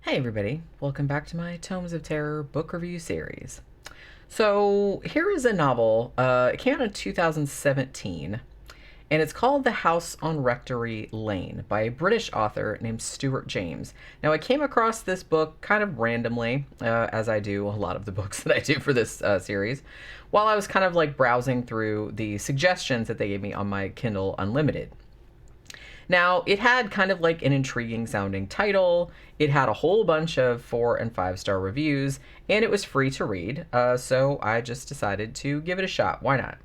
Hey everybody, welcome back to my Tomes of Terror book review series. So here is a novel, it came out in 2017, and it's called The House on Rectory Lane by a British author named Stuart James. Now I came across this book kind of randomly, as I do a lot of the books that I do for this series, while I was kind of like browsing through the suggestions that they gave me on my Kindle Unlimited. Now, it had kind of like an intriguing sounding title. It had a whole bunch of 4 and 5 star reviews, and it was free to read. So I just decided to give it a shot. Why not?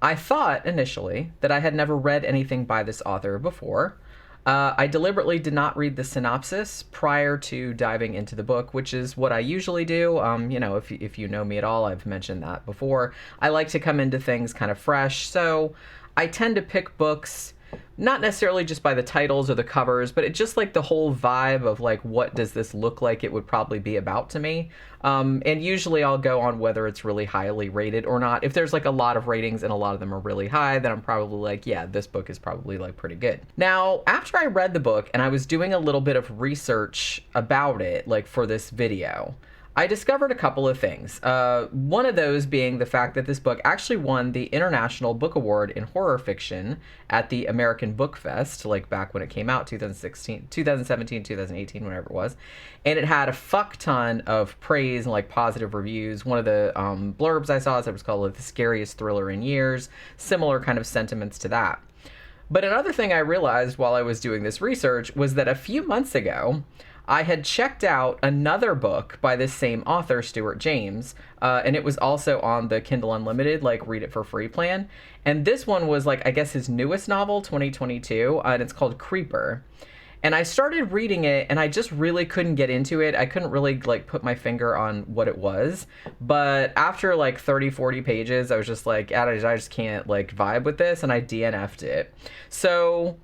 I thought initially that I had never read anything by this author before. I deliberately did not read the synopsis prior to diving into the book, which is what I usually do. If you know me at all, I've mentioned that before. I like to come into things kind of fresh, so I tend to pick books not necessarily just by the titles or the covers, but it just like the whole vibe of like, what does this look like it would probably be about to me? And usually I'll go on whether it's really highly rated or not. If there's like a lot of ratings and a lot of them are really high, then I'm probably like, yeah, this book is probably like pretty good. Now, after I read the book and I was doing a little bit of research about it, like for this video, I discovered a couple of things. One of those being the fact that this book actually won the International Book Award in Horror Fiction at the American Book Fest, like back when it came out, 2016, 2017, 2018, whenever it was. And it had a fuck ton of praise and like positive reviews. One of the blurbs I saw is it was called like, the scariest thriller in years, similar kind of sentiments to that. But another thing I realized while I was doing this research was that a few months ago, I had checked out another book by this same author, Stuart James, and it was also on the Kindle Unlimited, like read it for free plan. And this one was like, I guess his newest novel, 2022, and it's called Creeper. And I started reading it and I just really couldn't get into it. I couldn't really like put my finger on what it was. But after like 30-40 pages, I was just like, I just can't like vibe with this, and I DNF'd it. So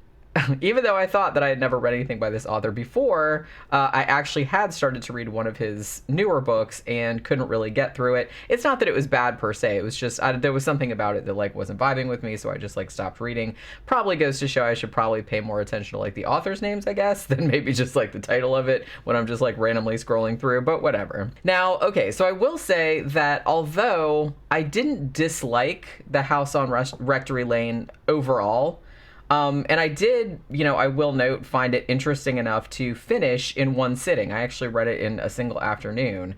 even though I thought that I had never read anything by this author before, I actually had started to read one of his newer books and couldn't really get through it. It's not that it was bad per se. It was just, there was something about it that like wasn't vibing with me, so I just like stopped reading. Probably goes to show I should probably pay more attention to like the author's names, I guess, than maybe just like the title of it when I'm just like randomly scrolling through, but whatever. Now, okay, so I will say that although I didn't dislike The House on Rectory Lane overall, and I did, I will note, find it interesting enough to finish in one sitting. I actually read it in a single afternoon.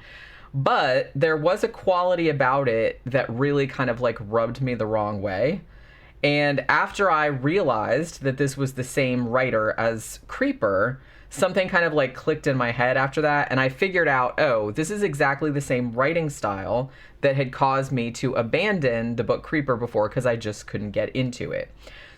But there was a quality about it that really kind of like rubbed me the wrong way. And after I realized that this was the same writer as Creeper, something kind of like clicked in my head after that. And I figured out, oh, this is exactly the same writing style that had caused me to abandon the book Creeper before because I just couldn't get into it.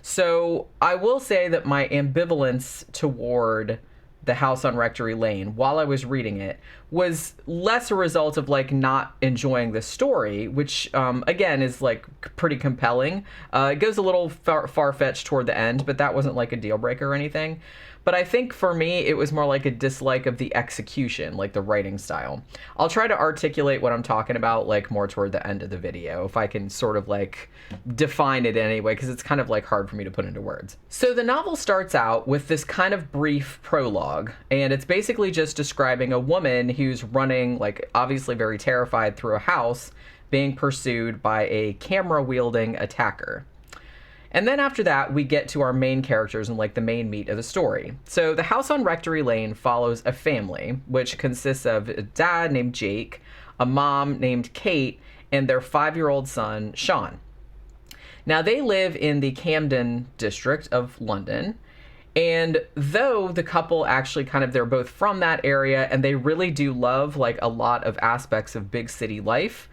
So I will say that my ambivalence toward The House on Rectory Lane while I was reading it was less a result of like not enjoying the story, which again is like pretty compelling. It goes a little far-fetched toward the end, but that wasn't like a deal breaker or anything. But I think for me, it was more like a dislike of the execution, like the writing style. I'll try to articulate what I'm talking about, like more toward the end of the video, if I can sort of like define it anyway, because it's kind of like hard for me to put into words. So the novel starts out with this kind of brief prologue, and it's basically just describing a woman who's running, like obviously very terrified, through a house being pursued by a camera-wielding attacker. And then after that, we get to our main characters and like the main meat of the story. So The House on Rectory Lane follows a family, which consists of a dad named Jake, a mom named Kate, and their 5-year-old son, Sean. Now, they live in the Camden district of London. And though the couple actually they're both from that area and they really do love like a lot of aspects of big city life,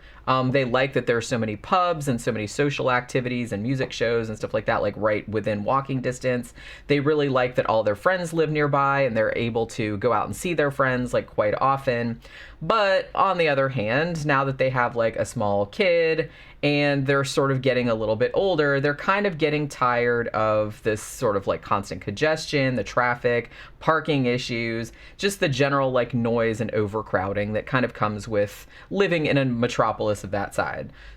they like that there are so many pubs and so many social activities and music shows and stuff like that, like right within walking distance. They really like that all their friends live nearby and they're able to go out and see their friends like quite often. But on the other hand, now that they have like a small kid and they're sort of getting a little bit older. They're kind of getting tired of this sort of like constant congestion, the traffic, parking issues, just the general like noise and overcrowding that kind of comes with living in a metropolis of that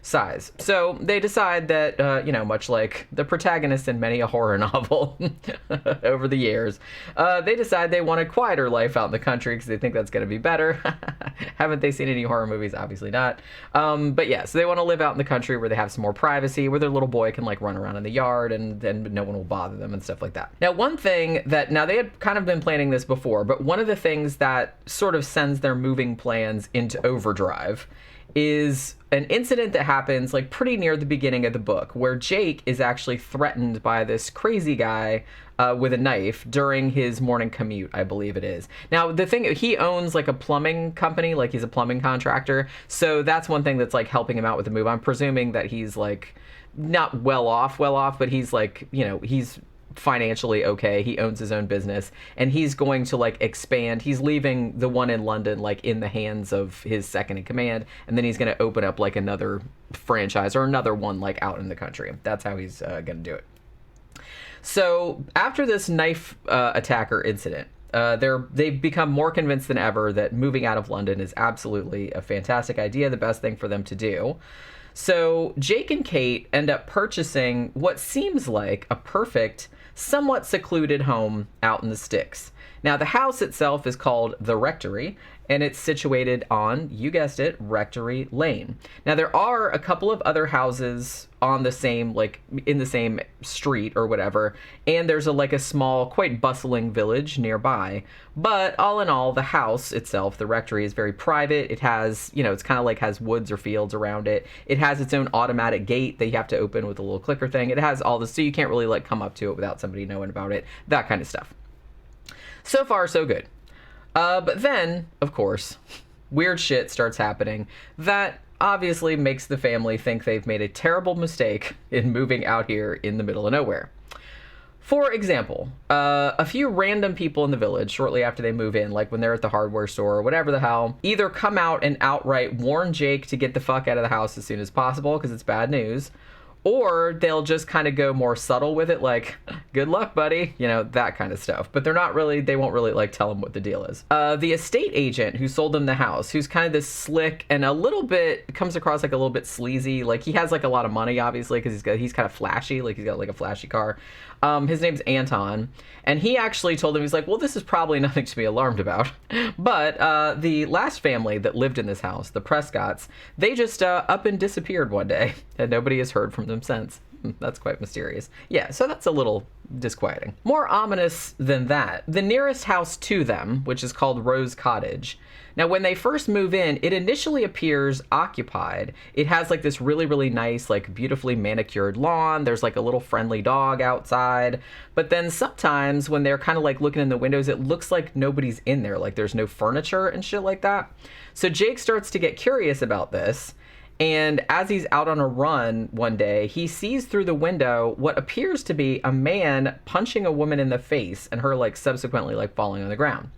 size. So they decide that, much like the protagonist in many a horror novel over the years, they decide they want a quieter life out in the country because they think that's going to be better. Haven't they seen any horror movies? Obviously not. But yeah, so they want to live out in the country where they have some more privacy, where their little boy can like run around in the yard and no one will bother them and stuff like that. Now, one thing that, now they had kind of been planning this before, but one of the things that sort of sends their moving plans into overdrive is an incident that happens like pretty near the beginning of the book, where Jake is actually threatened by this crazy guy with a knife during his morning commute, I believe it is. Now, the thing, he owns like a plumbing company, like he's a plumbing contractor. So that's one thing that's like helping him out with the move. I'm presuming that he's like not well off, but he's like, he's financially okay. He owns his own business and he's going to like expand. He's leaving the one in London like in the hands of his second in command, and then he's going to open up like another franchise or another one like out in the country. That's how he's going to do it. So after this knife attacker incident, they've become more convinced than ever that moving out of London is absolutely a fantastic idea, the best thing for them to do. So Jake and Kate end up purchasing what seems like a perfect, somewhat secluded home out in the sticks. Now, the house itself is called the Rectory, and it's situated on, you guessed it, Rectory Lane. Now, there are a couple of other houses on the same, like, in the same street or whatever, and there's a small, quite bustling village nearby. But all in all, the house itself, the Rectory, is very private. It has, it's kind of like has woods or fields around it. It has its own automatic gate that you have to open with a little clicker thing. It has all this, so you can't really, come up to it without somebody knowing about it, that kind of stuff. So far, so good. But then, of course, weird shit starts happening that obviously makes the family think they've made a terrible mistake in moving out here in the middle of nowhere. For example, a few random people in the village shortly after they move in, like when they're at the hardware store or whatever the hell, either come out and outright warn Jake to get the fuck out of the house as soon as possible because it's bad news, or they'll just kind of go more subtle with it, like, good luck, buddy, that kind of stuff. But they won't really, tell him what the deal is. The estate agent who sold them the house, who's kind of this slick and a little bit, comes across like a little bit sleazy, like he has like a lot of money, obviously, because he's kind of flashy, like he's got like a flashy car. His name's Anton, and he actually told him, he's like, well, this is probably nothing to be alarmed about. But the last family that lived in this house, the Prescotts, they just up and disappeared one day, and nobody has heard from them since. That's quite mysterious. Yeah, so that's a little disquieting. More ominous than that, the nearest house to them, which is called Rose Cottage. Now, when they first move in, it initially appears occupied. It has like this really, really nice, like beautifully manicured lawn. There's like a little friendly dog outside. But then sometimes when they're kind of like looking in the windows, it looks like nobody's in there. Like there's no furniture and shit like that. So Jake starts to get curious about this. And as he's out on a run one day, he sees through the window what appears to be a man punching a woman in the face and her like subsequently like falling on the ground.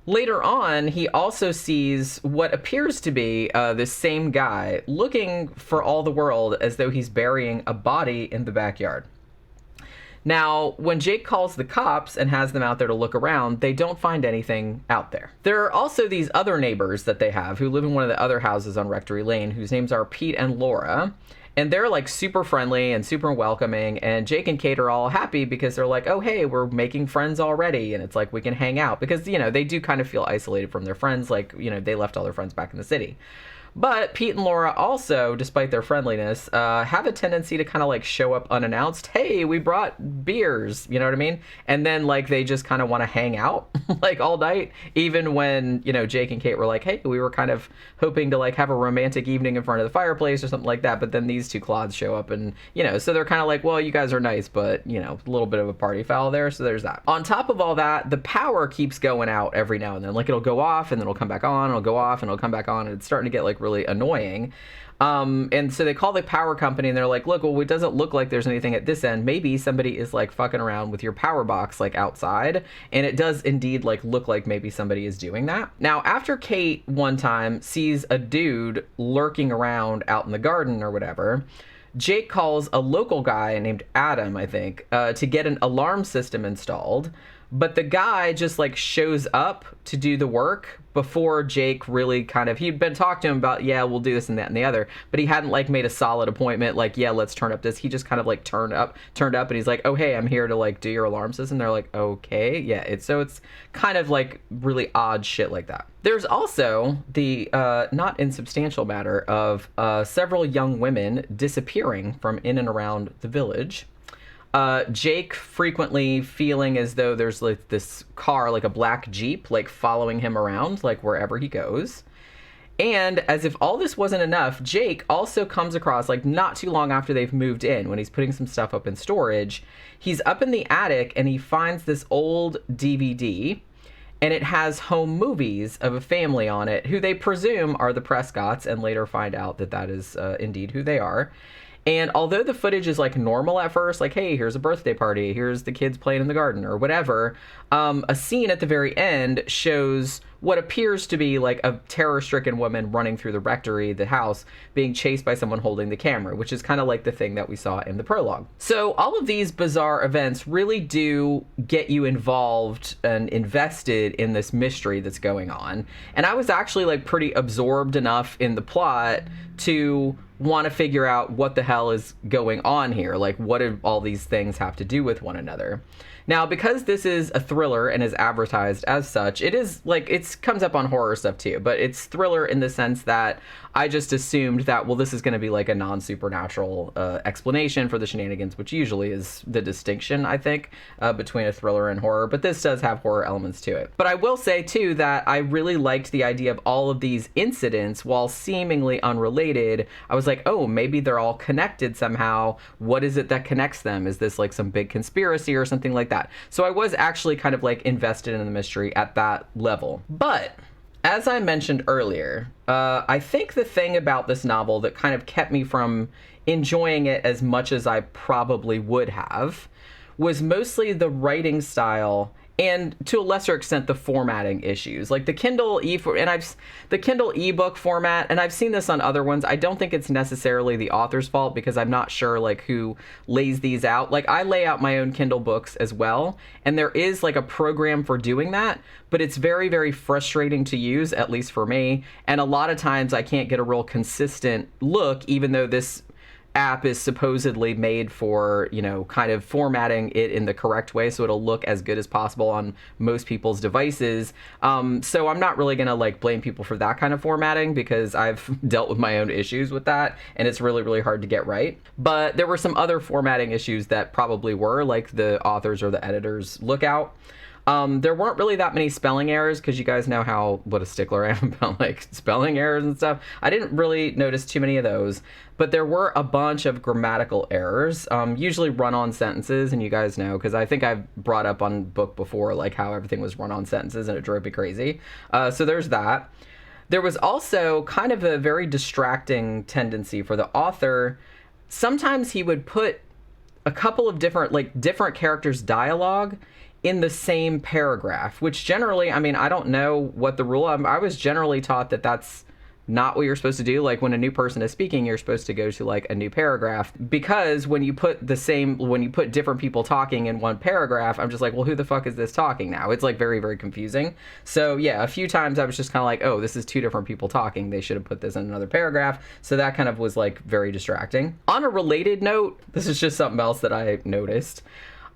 Later on, he also sees what appears to be this same guy looking for all the world as though he's burying a body in the backyard. Now, when Jake calls the cops and has them out there to look around, they don't find anything out there. There are also these other neighbors that they have who live in one of the other houses on Rectory Lane, whose names are Pete and Laura. And they're like super friendly and super welcoming. And Jake and Kate are all happy because they're like, oh, hey, we're making friends already. And it's like, we can hang out because, they do kind of feel isolated from their friends. Like, they left all their friends back in the city. But Pete and Laura also, despite their friendliness, have a tendency to kind of like show up unannounced. Hey, we brought beers, you know what I mean? And then like they just kind of want to hang out like all night, even when, Jake and Kate were like, hey, we were kind of hoping to like have a romantic evening in front of the fireplace or something like that. But then these two clods show up and, so they're kind of like, well, you guys are nice, but, a little bit of a party foul there. So there's that. On top of all that, the power keeps going out every now and then. Like it'll go off and then it'll come back on, it'll go off and it'll come back on. And it's starting to get like really annoying. And so they call the power company and they're like, look, well, it doesn't look like there's anything at this end. Maybe somebody is like fucking around with your power box, like outside. And it does indeed like look like maybe somebody is doing that. Now, after Kate one time sees a dude lurking around out in the garden or whatever, Jake calls a local guy named Adam, I think, to get an alarm system installed. But the guy just like shows up to do the work before Jake really kind of, he'd been talking to him about, yeah, we'll do this and that and the other, but he hadn't like made a solid appointment, like, yeah, let's turn up this. He just kind of like turned up and he's like, oh, hey, I'm here to like do your alarm system. They're like, okay, yeah. It's kind of like really odd shit like that. There's also the not insubstantial matter of several young women disappearing from in and around the village. Jake frequently feeling as though there's like this car, like a black Jeep, like following him around, like wherever he goes. And as if all this wasn't enough, Jake also comes across, like not too long after they've moved in, when he's putting some stuff up in storage, he's up in the attic and he finds this old DVD, and it has home movies of a family on it who they presume are the Prescotts, and later find out that that is indeed who they are. And although the footage is like normal at first, like, hey, here's a birthday party, here's the kids playing in the garden or whatever, a scene at the very end shows what appears to be like a terror-stricken woman running through the rectory, the house, being chased by someone holding the camera, which is kind of like the thing that we saw in the prologue. So all of these bizarre events really do get you involved and invested in this mystery that's going on. And I was actually like pretty absorbed enough in the plot to want to figure out what the hell is going on here. Like, what do all these things have to do with one another? Now, because this is a thriller and is advertised as such, it is like, it comes up on horror stuff too, but it's thriller in the sense that I just assumed that, well, this is going to be like a non-supernatural explanation for the shenanigans, which usually is the distinction, I think, between a thriller and horror, but this does have horror elements to it. But I will say too that I really liked the idea of all of these incidents, while seemingly unrelated. I was like, oh, maybe they're all connected somehow. What is it that connects them? Is this like some big conspiracy or something like that? So I was actually kind of like invested in the mystery at that level. But as I mentioned earlier, I think the thing about this novel that kind of kept me from enjoying it as much as I probably would have was mostly the writing style, and to a lesser extent the formatting issues, like the Kindle the Kindle ebook format, and I've seen this on other ones. I don't think it's necessarily the author's fault, because I'm not sure like who lays these out. Like, I lay out my own Kindle books as well, and there is like a program for doing that, but it's very, very frustrating to use, at least for me. And a lot of times I can't get a real consistent look, even though this app is supposedly made for, you know, kind of formatting it in the correct way so it'll look as good as possible on most people's devices. So I'm not really gonna like blame people for that kind of formatting, because I've dealt with my own issues with that, and it's really, really hard to get right. But there were some other formatting issues that probably were, like the authors or the editors look out. There weren't really that many spelling errors, because you guys know what a stickler I am about like spelling errors and stuff. I didn't really notice too many of those, but there were a bunch of grammatical errors, usually run-on sentences, and you guys know, because I think I've brought up on book before like how everything was run-on sentences and it drove me crazy. So there's that. There was also kind of a very distracting tendency for the author. Sometimes he would put a couple of different characters' dialogue in the same paragraph, which generally, I mean, I don't know what the rule, I was generally taught that that's not what you're supposed to do. Like, when a new person is speaking, you're supposed to go to like a new paragraph, because when you put different people talking in one paragraph, I'm just like, well, who the fuck is this talking now? It's like very, very confusing. So yeah, a few times I was just kind of like, oh, this is two different people talking. They should have put this in another paragraph. So that kind of was like very distracting. On a related note, this is just something else that I noticed.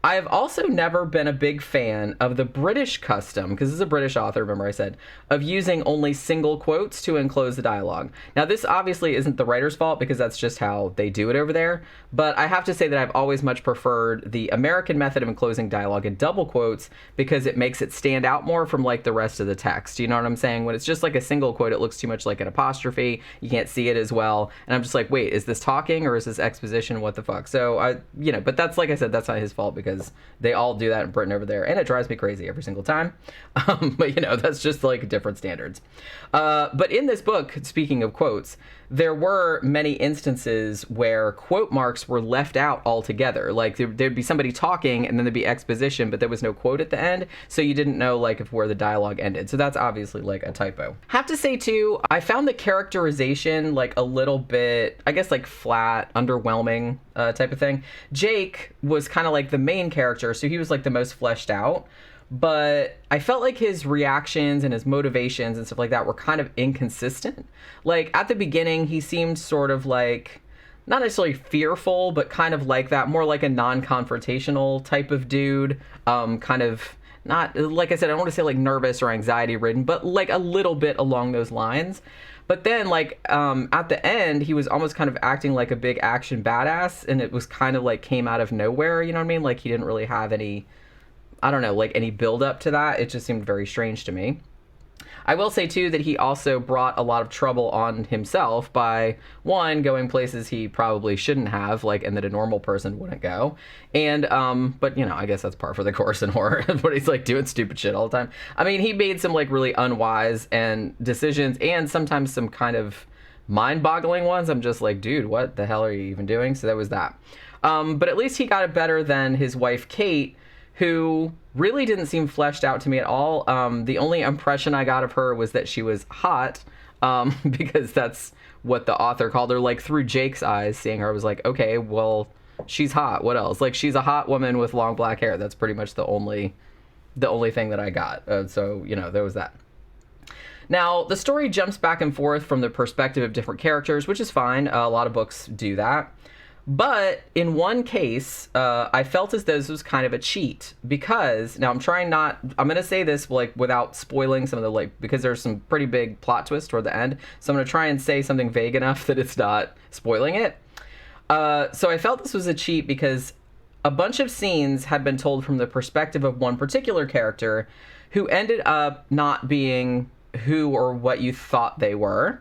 I have also never been a big fan of the British custom, because this is a British author, remember I said, of using only single quotes to enclose the dialogue. Now, this obviously isn't the writer's fault, because that's just how they do it over there, but I have to say that I've always much preferred the American method of enclosing dialogue in double quotes, because it makes it stand out more from like the rest of the text. You know what I'm saying? When it's just like a single quote, it looks too much like an apostrophe. You can't see it as well. And I'm just like, wait, is this talking or is this exposition? What the fuck? So but that's, like I said, that's not his fault, because because they all do that in Britain over there, and it drives me crazy every single time. But that's just like different standards. But in this book, speaking of quotes, there were many instances where quote marks were left out altogether. Like there'd be somebody talking and then there'd be exposition, but there was no quote at the end, so you didn't know like if where the dialogue ended. So that's obviously like a typo. Have to say too, I found the characterization like a little bit, I guess, like flat, underwhelming type of thing. Jake was kind of like the main character, so he was like the most fleshed out. But I felt like his reactions and his motivations and stuff like that were kind of inconsistent. Like at the beginning, he seemed sort of like, not necessarily fearful, but kind of like that, more like a non-confrontational type of dude. Kind of not, like I said, I don't want to say like nervous or anxiety ridden, but like a little bit along those lines. But then like at the end, he was almost kind of acting like a big action badass, and it was kind of like came out of nowhere, you know what I mean? Like he didn't really have any, I don't know, like any build up to that. It just seemed very strange to me. I will say too that he also brought a lot of trouble on himself by, one, going places he probably shouldn't have, like, and that a normal person wouldn't go. And but I guess that's par for the course in horror. But he's like doing stupid shit all the time. I mean, he made some like really unwise and decisions, and sometimes some kind of mind-boggling ones. I'm just like, dude, what the hell are you even doing? So that was that. But at least he got it better than his wife Kate, who really didn't seem fleshed out to me at all. The only impression I got of her was that she was hot, because that's what the author called her. Like through Jake's eyes, seeing her, I was like, okay, well, she's hot. What else? Like she's a hot woman with long black hair. That's pretty much the only thing that I got. So there was that. Now, the story jumps back and forth from the perspective of different characters, which is fine. A lot of books do that. But in one case, I felt as though this was kind of a cheat, because now I'm going to say this like without spoiling some of the, like, because there's some pretty big plot twists toward the end. So I'm going to try and say something vague enough that it's not spoiling it. So I felt this was a cheat because a bunch of scenes had been told from the perspective of one particular character who ended up not being who or what you thought they were.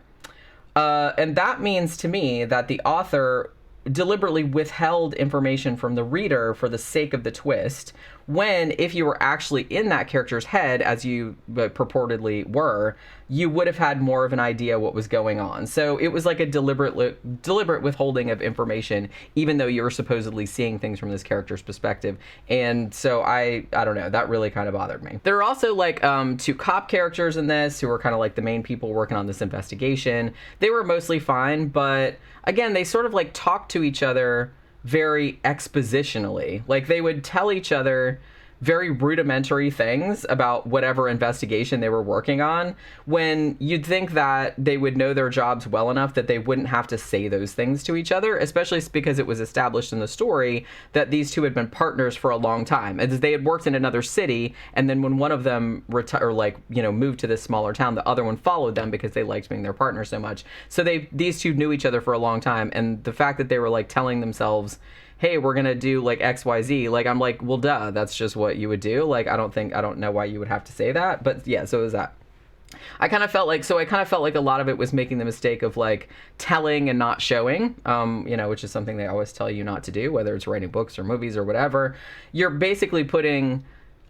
And that means to me that the author deliberately withheld information from the reader for the sake of the twist, when if you were actually in that character's head, as you purportedly were, you would have had more of an idea what was going on. So it was like a deliberate withholding of information, even though you were supposedly seeing things from this character's perspective. And so I don't know, that really kind of bothered me. There are also like two cop characters in this who were kind of like the main people working on this investigation. They were mostly fine, but again, they sort of like talked to each other very expositionally. Like they would tell each other very rudimentary things about whatever investigation they were working on, when you'd think that they would know their jobs well enough that they wouldn't have to say those things to each other, especially because it was established in the story that these two had been partners for a long time, as they had worked in another city, and then when one of them moved to this smaller town, the other one followed them because they liked being their partner so much. So these two knew each other for a long time, and the fact that they were like telling themselves, hey, we're going to do like XYZ. Like, I'm like, well, duh, that's just what you would do. Like, I don't know why you would have to say that. But yeah, so it was that. I kind of felt like a lot of it was making the mistake of like telling and not showing, which is something they always tell you not to do, whether it's writing books or movies or whatever. You're basically putting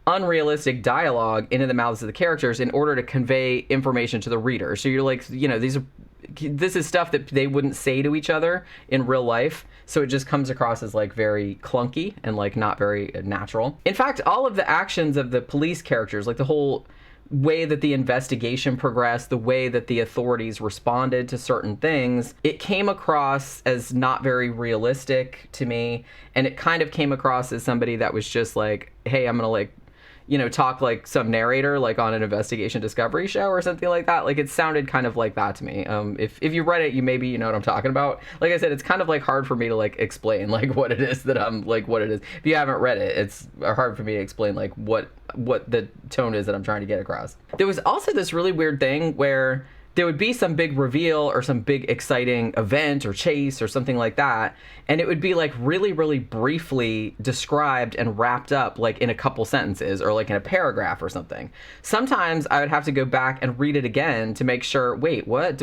unrealistic dialogue into the mouths of the characters in order to convey information to the reader. So you're like, this is stuff that they wouldn't say to each other in real life. So it just comes across as like very clunky and like not very natural. In fact, all of the actions of the police characters, like the whole way that the investigation progressed, the way that the authorities responded to certain things, it came across as not very realistic to me. And it kind of came across as somebody that was just like, hey, I'm gonna like, talk like some narrator, like on an investigation discovery show or something like that. Like it sounded kind of like that to me. If you read it, you know what I'm talking about. Like I said, it's kind of like hard for me to like explain like what it is that I'm like, what it is. If you haven't read it, it's hard for me to explain like what the tone is that I'm trying to get across. There was also this really weird thing where there would be some big reveal or some big exciting event or chase or something like that, and it would be like really, really briefly described and wrapped up like in a couple sentences or like in a paragraph or something. Sometimes I would have to go back and read it again to make sure, wait, what?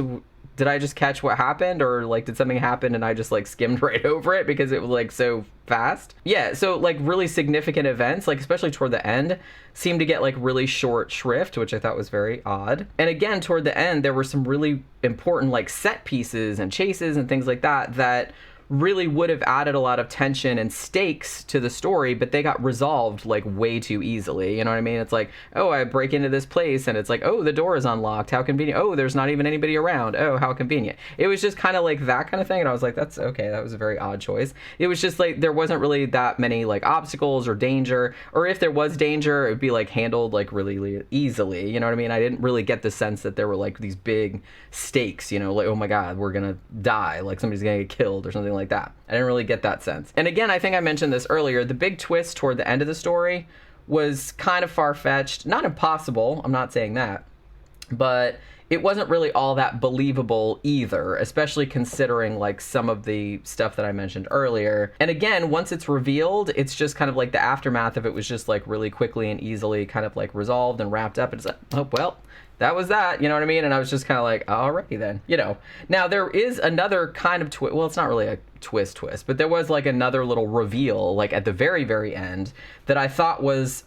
did I just catch what happened, or like did something happen and I just like skimmed right over it because it was like so fast? Yeah, so like really significant events, like especially toward the end, seemed to get like really short shrift, which I thought was very odd. And again, toward the end, there were some really important like set pieces and chases and things like that that really would have added a lot of tension and stakes to the story, but they got resolved like way too easily. You know what I mean? It's like, oh, I break into this place and it's like, oh, the door is unlocked. How convenient. Oh, there's not even anybody around. Oh, how convenient. It was just kind of like that kind of thing. And I was like, that's okay. That was a very odd choice. It was just like, there wasn't really that many like obstacles or danger, or if there was danger, it would be like handled like really easily. You know what I mean? I didn't really get the sense that there were like these big stakes, you know, like, oh my God, we're going to die. Like somebody's going to get killed or something like that. I didn't really get that sense. And again, I think I mentioned this earlier, the big twist toward the end of the story was kind of far-fetched. Not impossible, I'm not saying that, but it wasn't really all that believable either, especially considering like some of the stuff that I mentioned earlier. And again, once it's revealed, it's just kind of like the aftermath of it was just like really quickly and easily kind of like resolved and wrapped up. And it's like, oh, well, that was that, you know what I mean? And I was just kind of like, alrighty then, you know. Now there is another kind of twist. Well, it's not really a twist, but there was like another little reveal, like at the very end, that I thought was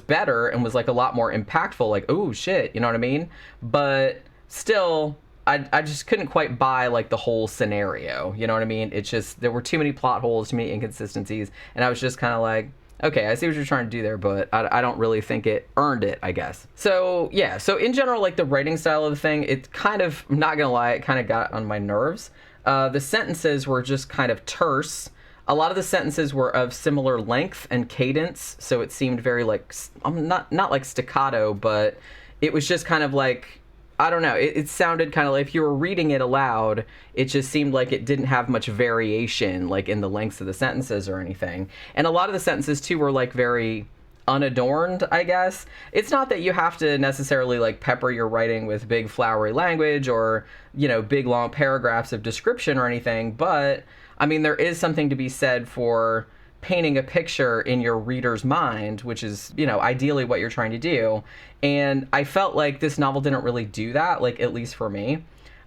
better and was like a lot more impactful. Like, oh shit, you know what I mean? But still, I just couldn't quite buy like the whole scenario, you know what I mean? It's just there were too many plot holes, too many inconsistencies, and I was just kind of like, okay, I see what you're trying to do there, but I don't really think it earned it, I guess. So, yeah, so in general, like the writing style of the thing, it kind of, I'm not gonna lie, it kind of got on my nerves. The sentences were just kind of terse. A lot of the sentences were of similar length and cadence, so it seemed very like, not like staccato, but it was just kind of like, I don't know, it sounded kind of like if you were reading it aloud, it just seemed like it didn't have much variation, like in the lengths of the sentences or anything. And a lot of the sentences, too, were like very unadorned, I guess. It's not that you have to necessarily like pepper your writing with big flowery language or, you know, big long paragraphs of description or anything, but, I mean, there is something to be said for painting a picture in your reader's mind, which is, you know, ideally what you're trying to do. And I felt like this novel didn't really do that, like, at least for me.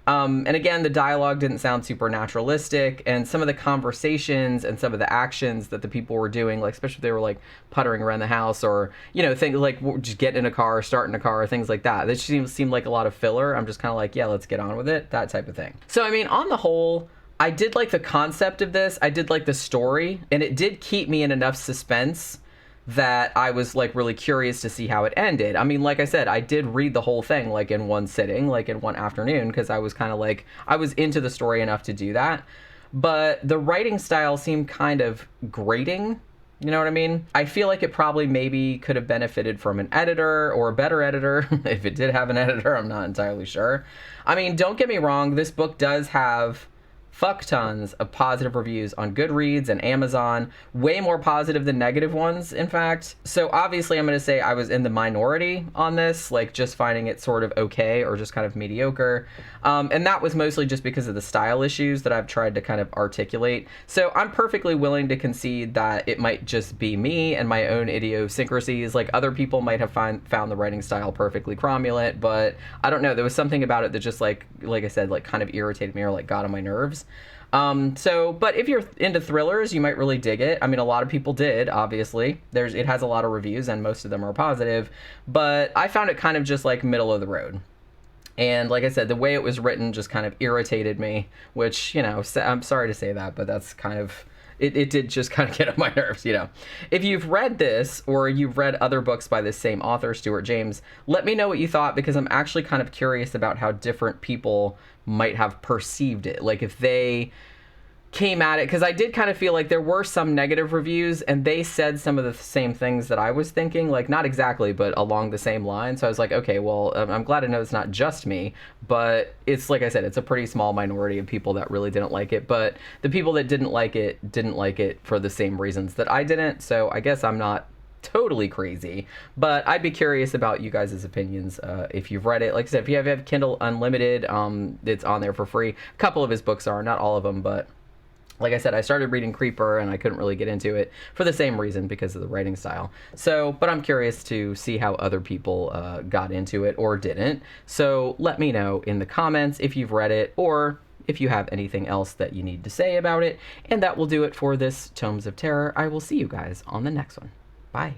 And again, the dialogue didn't sound super naturalistic, and some of the conversations and some of the actions that the people were doing, like, especially if they were, like, puttering around the house or, you know, things like just get in a car, start in a car, things like that. This seemed like a lot of filler. I'm just kind of like, yeah, let's get on with it, that type of thing. So, I mean, on the whole, I did like the concept of this. I did like the story, and it did keep me in enough suspense that I was like really curious to see how it ended. I mean, like I said, I did read the whole thing like in one sitting, like in one afternoon, because I was kind of like, I was into the story enough to do that. But the writing style seemed kind of grating. You know what I mean? I feel like it probably maybe could have benefited from an editor or a better editor. If it did have an editor, I'm not entirely sure. I mean, don't get me wrong, this book does have fuck tons of positive reviews on Goodreads and Amazon, way more positive than negative ones, in fact. So obviously I'm going to say I was in the minority on this, like just finding it sort of okay or just kind of mediocre. And that was mostly just because of the style issues that I've tried to kind of articulate. So I'm perfectly willing to concede that it might just be me and my own idiosyncrasies. Like other people might have found the writing style perfectly cromulent, but I don't know. There was something about it that just like I said, like kind of irritated me or like got on my nerves. But if you're into thrillers, you might really dig it. I mean, a lot of people did, obviously. It has a lot of reviews and most of them are positive, but I found it kind of just like middle of the road. And like I said, the way it was written just kind of irritated me, which, you know, I'm sorry to say that, but that's kind of, it did just kind of get on my nerves, you know. If you've read this or you've read other books by this same author, Stuart James, let me know what you thought, because I'm actually kind of curious about how different people might have perceived it. Like if they came at it, because I did kind of feel like there were some negative reviews and they said some of the same things that I was thinking, like not exactly, but along the same line. So I was like, okay, well, I'm glad to know it's not just me, but it's like I said, it's a pretty small minority of people that really didn't like it, but the people that didn't like it for the same reasons that I didn't. So I guess I'm not totally crazy, but I'd be curious about you guys' opinions if you've read it. Like I said, if you have Kindle Unlimited, it's on there for free. A couple of his books are, not all of them, but Like I said, I started reading Creeper and I couldn't really get into it for the same reason, because of the writing style. So, but I'm curious to see how other people got into it or didn't. So let me know in the comments if you've read it or if you have anything else that you need to say about it. And that will do it for this Tomes of Terror. I will see you guys on the next one. Bye.